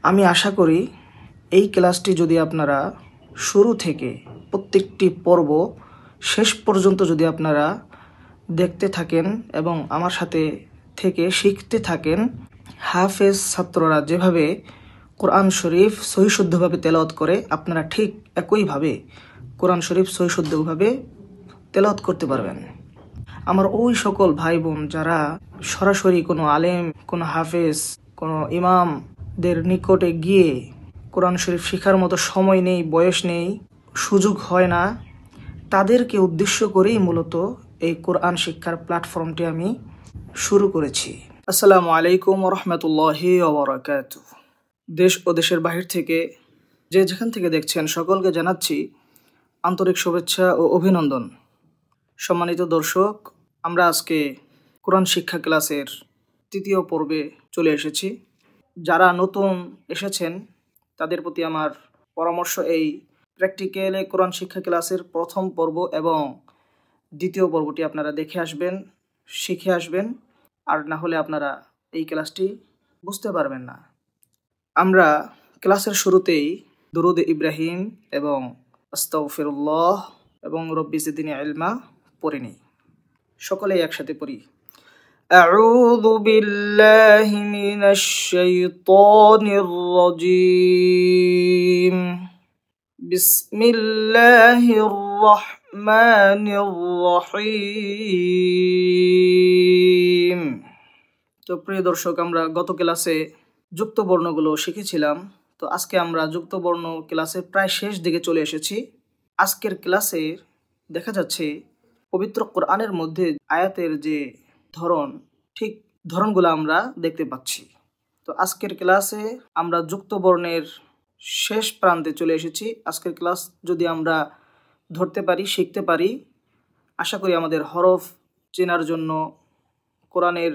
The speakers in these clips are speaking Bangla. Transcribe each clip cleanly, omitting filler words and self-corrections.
আমি আশা করি এই ক্লাসটি যদি আপনারা শুরু থেকে প্রত্যেকটি পর্ব শেষ পর্যন্ত যদি আপনারা দেখতে থাকেন এবং আমার সাথে থেকে শিখতে থাকেন, হাফেজ ছাত্ররা যেভাবে কোরআন শরীফ সহিশুদ্ধভাবে তেলাওয়াত করে আপনারা ঠিক একইভাবে কোরআন শরীফ সহিশুদ্ধভাবে তেলাওয়াত করতে পারবেন। আমার ওই সকল ভাই বোন যারা সরাসরি কোনো আলেম, কোনো হাফেজ, কোনো ইমামদের নিকটে গিয়ে কোরআন শরীফ শেখার মতো সময় নেই, বয়স নেই, সুযোগ হয় না, তাদেরকে উদ্দেশ্য করেই মূলত এই কোরআন শিক্ষার প্ল্যাটফর্মটি আমি শুরু করেছি। আসসালামু আলাইকুম রহমতুল্লাহি ওয়া বারাকাতুহু। দেশ ও দেশের বাহির থেকে যে যেখান থেকে দেখছেন সকলকে জানাচ্ছি আন্তরিক শুভেচ্ছা ও অভিনন্দন। সম্মানিত দর্শক, আমরা আজকে কোরআন শিক্ষা ক্লাসের তৃতীয় পর্বে চলে এসেছি। যারা নতুন এসেছেন তাদের প্রতি আমার পরামর্শ, এই প্র্যাকটিক্যালে কোরআন শিক্ষা ক্লাসের প্রথম পর্ব এবং দ্বিতীয় পর্বটি আপনারা দেখে আসবেন, শিখে আসবেন, আর না হলে আপনারা এই ক্লাসটি বুঝতে পারবেন না। আমরা ক্লাসের শুরুতেই দুরুদ ইব্রাহিম এবং আস্তাগফিরুল্লাহ এবং রব্বি জিদনি ইলমা পড়ে নিই। সকলেই একসাথে পড়ি। আউযু বিল্লাহি মিনাশ শাইতানির রাজীম। বিসমিল্লাহির রহমানির রহিম। তো প্রিয় দর্শক, আমরা গত ক্লাসে যুক্ত বর্ণগুলো শিখেছিলাম। তো আজকে আমরা যুক্ত বর্ণ ক্লাসের প্রায় শেষ দিকে চলে এসেছি। আজকের ক্লাসে দেখা যাচ্ছে পবিত্র কোরআনের মধ্যে আয়াতের যে ধরন, ঠিক ধরনগুলো আমরা দেখতে পাচ্ছি। তো আজকের ক্লাসে আমরা যুক্ত বর্ণের শেষ প্রান্তে চলে এসেছি। আজকের ক্লাস যদি আমরা ধরতে পারি, শিখতে পারি, আশা করি আমাদের হরফ চেনার জন্য কোরআনের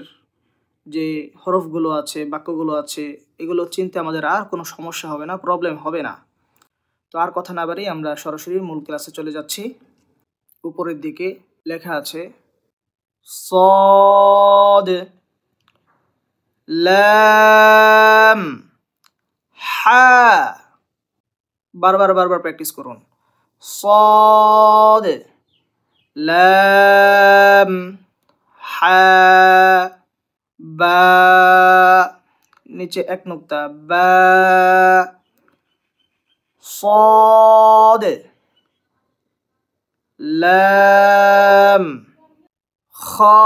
যে হরফগুলো আছে, বাক্যগুলো আছে, এগুলো চিনতে আমাদের আর কোনো সমস্যা হবে না, প্রবলেম হবে না। তো আর কথা না বাড়িয়ে আমরা সরাসরি মূল ক্লাসে চলে যাচ্ছি। উপরের দিকে লেখা আছে صاد লাম হা। বারবার প্র্যাকটিস করুন। صاد লাম হা বা, নিচে এক নুক্তা, বা। صاد লাম খা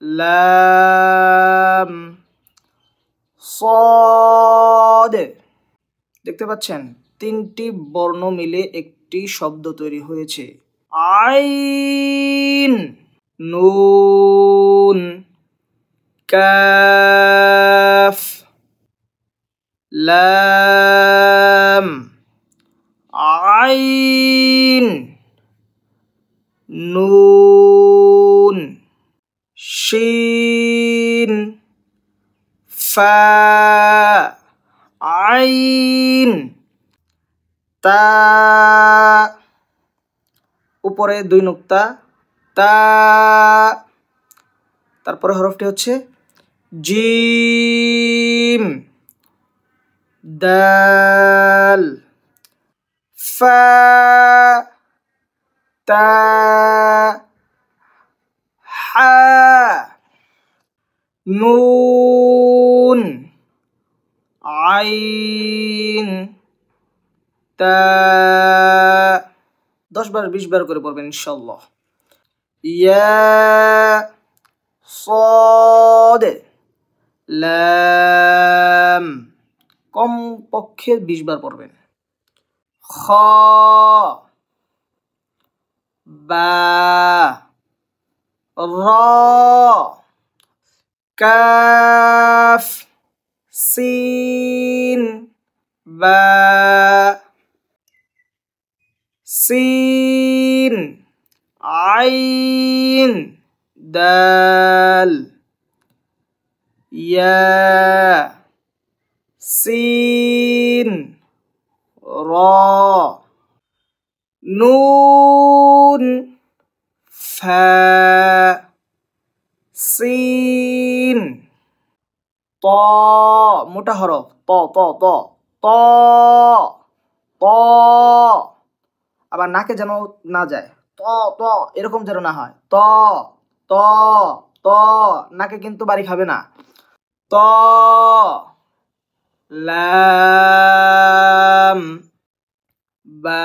লাম صاد। দেখতে পাচ্ছেন তিনটি বর্ণ মিলে একটি শব্দ তৈরি হয়েছে। আইন, নুন, কাফ, লাম। আইন, নুন, শিন, ফা, আইন, তা। উপরে দুই নুক্তা, তা। তারপরে হরফটি হচ্ছে জিম, দাল, ফা, তা, হা, নুন, আইন, তা। 10 বার 20 বার করে পড়বেন ইনশাআল্লাহ। ইয়া, صاد, লাম, কম পক্ষে 20 বার পড়বেন। খ, বা, র, কাফ, সিন, বা, সিন, আইন, দাল, ইয়া, সিন, র, নুন, ফা, সিন, তা, মোটা হরফ ত ত ত ত ত, আবার নাকে যেন না যায়, ত ত এরকম যেন না হয়, ত ত ত, নাকে কিন্তু বাড়ি খাবে না, ত, লাম, বা,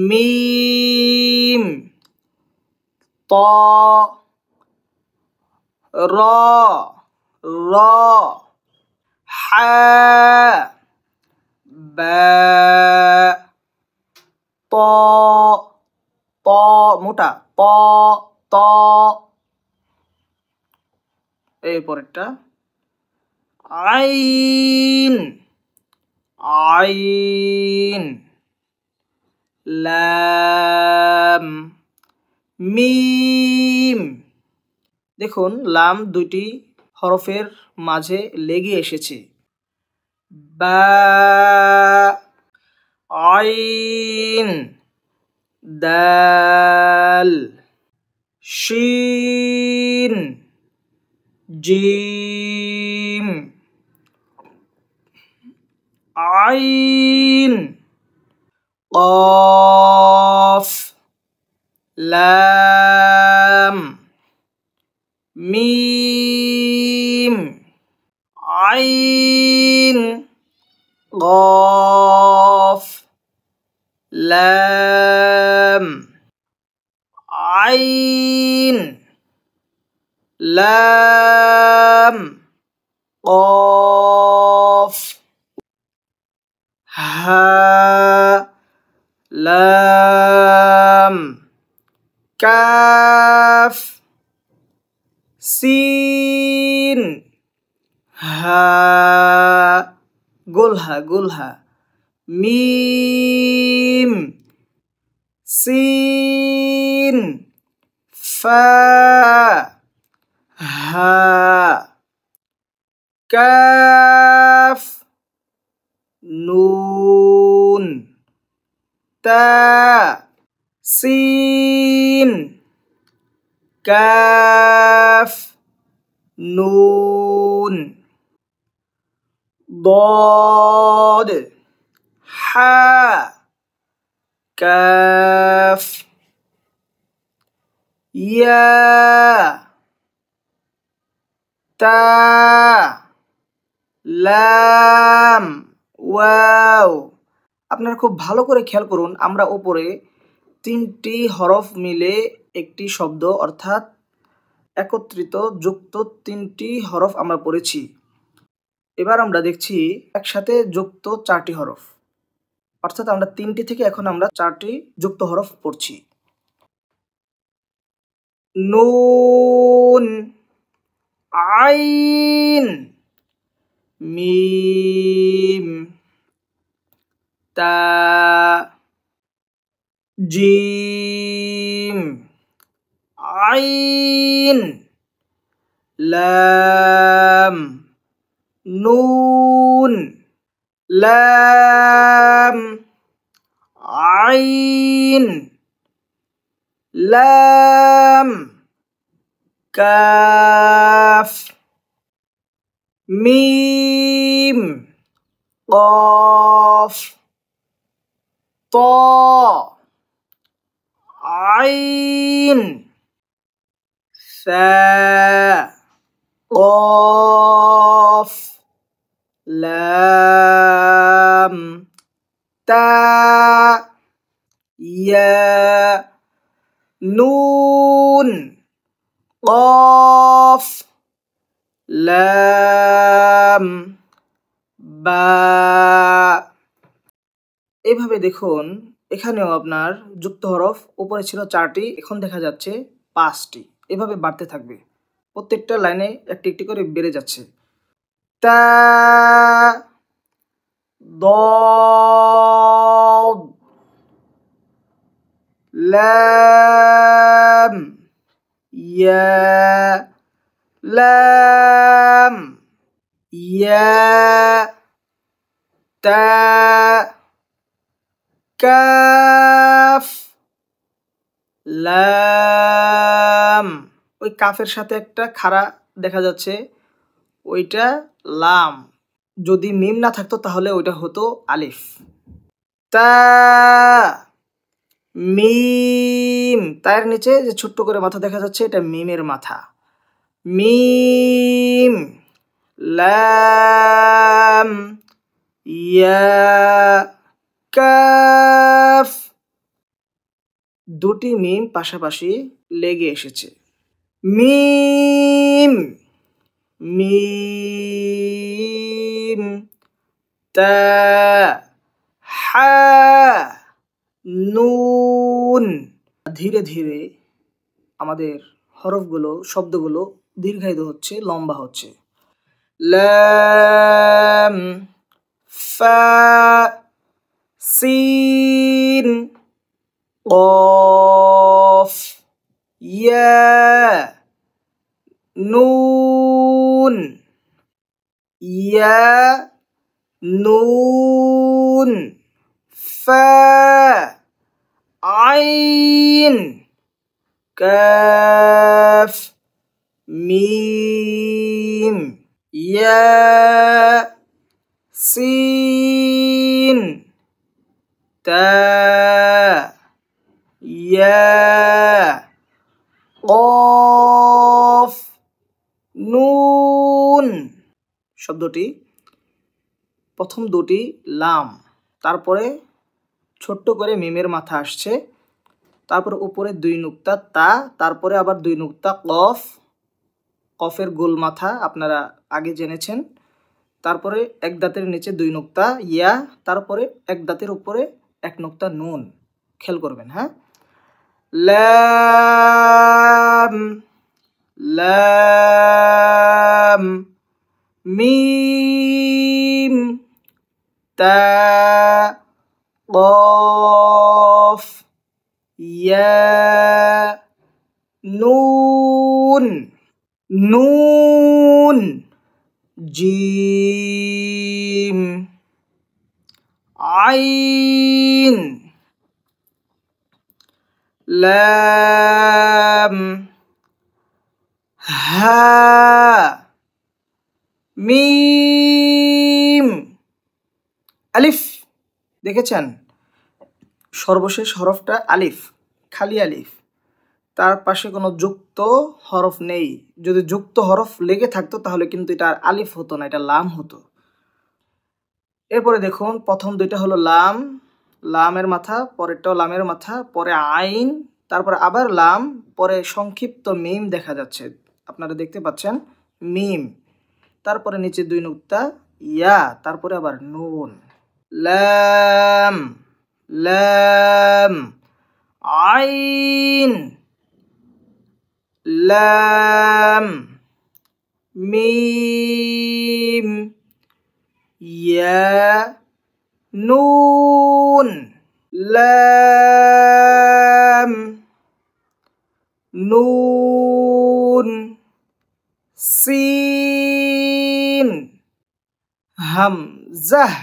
মিম, ত, র, র, হা, বা, ত, ত মোটা, ত ত, এই পরেরটা আইন, আইন, লাম, মিম। দেখুন লাম দুইটি হরফের মাঝে লেগে এসেছে, বা, আইন, দাল, শিন, জিম, আইন, কফ, লাম, মিম, আইন, কফ, লাম, আইন, লাম, কফ, হা, লাম, কাফ, সিন, হা, গোলহা গোলহা, মিম, সিন, ফা, হা, কাফ, নুন, তা, সিন, কাফ, নুন, ضاد, হা, কাফ, ইয়া, তা, লাম, ওয়াও। আপনারা খুব ভালো করে খেয়াল করুন, আমরা উপরে তিনটি হরফ মিলে একটি শব্দ অর্থাৎ একত্রিত যুক্ত তিনটি হরফ আমরা পড়েছি। এবার আমরা দেখছি একসাথে যুক্ত চারটি হরফ, অর্থাৎ আমরা তিনটি থেকে এখন আমরা চারটি যুক্ত হরফ পড়ছি। নুন, আইন, মিম, তা, জিম, আইন, লাম, নুন, লাম, আইন, লাম, কাফ, মিম, কফ, ত, আইন, সা, কফ, লাম, তা, ইয়া, নুন, কফ, লাম, বা। এইভাবে দেখুন এখানেও আপনার যুক্ত হরফ উপরে ছিল চারটি, এখন দেখা যাচ্ছে পাঁচটি, এভাবে বাড়তে থাকবে, প্রত্যেকটা লাইনে একটি একটি করে বেড়ে যাচ্ছে। তা, ضاد, লাম, ইয়া, লাম, ইয়া, তা, কাফ, লাম, ওই কাফের সাথে একটা খাড়া দেখা যাচ্ছে, ওইটা লাম। যদি মিম না থাকতো তাহলে ওইটা হতো আলিফ। তা, মিম, তার নিচে যে ছোট্ট করে মাথা দেখা যাচ্ছে এটা মিমের মাথা। মিম, লাম, ইয়া, কাফ। দুটি মিম পাশাপাশি লেগে এসেছে। মিম, মিম, তা, হা, নুন। ধীরে ধীরে আমাদের হরফগুলো, শব্দগুলো দীর্ঘায়িত হচ্ছে, লম্বা হচ্ছে। লাম, ফা, সিন, কফ, ইয়া, নুন, ইয়া, নুন, ফা, আইন, কাফ, মিম, ইয়া, সিন, তা, ইয়া, কফ, নুন। শব্দটি প্রথম দুটি লাম, তারপরে ছোট্ট করে মিমের মাথা আসছে, তারপরে উপরে 2 নুক্তা তা, তারপরে আবার 2 নুক্তা কফ, কফের গোল মাথা আপনারা আগে জেনেছেন। তারপরে এক দাঁতের নিচে 2 নুক্তা ইয়া, তারপরে এক দাঁতের উপরে 1 নুক্তা নুন। খেয়াল করবেন, হ্যাঁ। লাম, লাম, মিম, তা, কফ, ইয়া, নুন, নুন, জিম, আইন, লাম, হা, মিম, আলিফ। দেখেছেন, সর্বশেষ হরফটা আলিফ, খালি আলিফ, তার পাশে কোনো যুক্ত হরফ নেই। যদি যুক্ত হরফ লেগে থাকতো তাহলে কিন্তু এটা আলিফ হতো না, এটা লাম হতো। এরপরে দেখুন, প্রথম দুইটা হলো লাম, লামের মাথা, পরেরটাও লামের মাথা, পরে আইন, তারপরে আবার লাম, পরে সংক্ষিপ্ত মিম দেখা যাচ্ছে, আপনারা দেখতে পাচ্ছেন মিম, তারপরে নিচে 2 নুক্তা ইয়া, তারপরে আবার নুন। লাম, লাম, আইন, লাম, মিম, ইয়া, নুন, লাম, নুন, সিন, হামজাহ,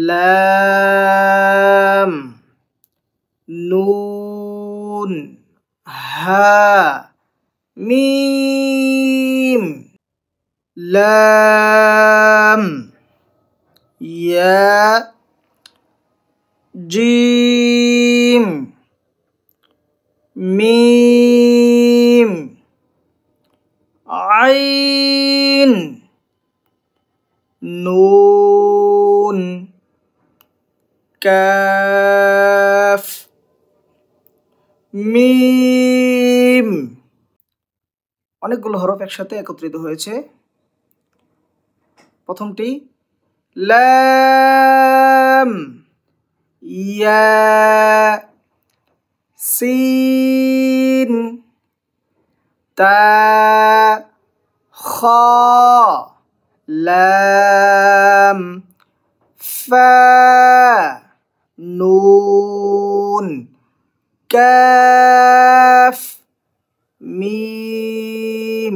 লাম, নুন, হা, মিম, লাম, ইয়া, জিম, মিম, আইন, নুন, কাফ, মিম। অনেকগুলো হরফ একসাথে একত্রিত হয়েছে। প্রথমটি লাম, ইয়া, সিন, তা, খ, লাম, ফা, নুন, কাফ, মিম।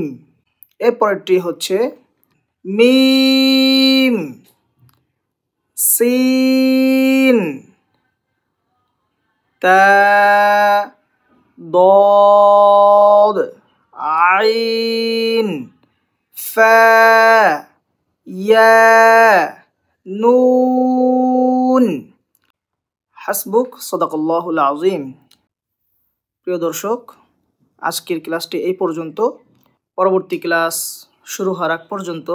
এরপরটি হচ্ছে মিম, সিন, তা, দদ, আইন, ফা, ইয়া, নুন। হাসবুক, সাদাকাল্লাহুল আযীম। প্রিয় দর্শক, আজকের ক্লাসটি এই পর্যন্ত। পরবর্তী ক্লাস শুরু হওয়ার আগ পর্যন্ত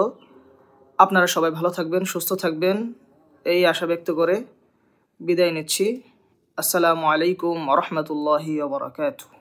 আপনারা সবাই ভালো থাকবেন, সুস্থ থাকবেন, এই আশা ব্যক্ত করে বিদায় নিচ্ছি। আসসালামু আলাইকুম ওয়া রাহমাতুল্লাহি ওয়া বারাকাতুহু।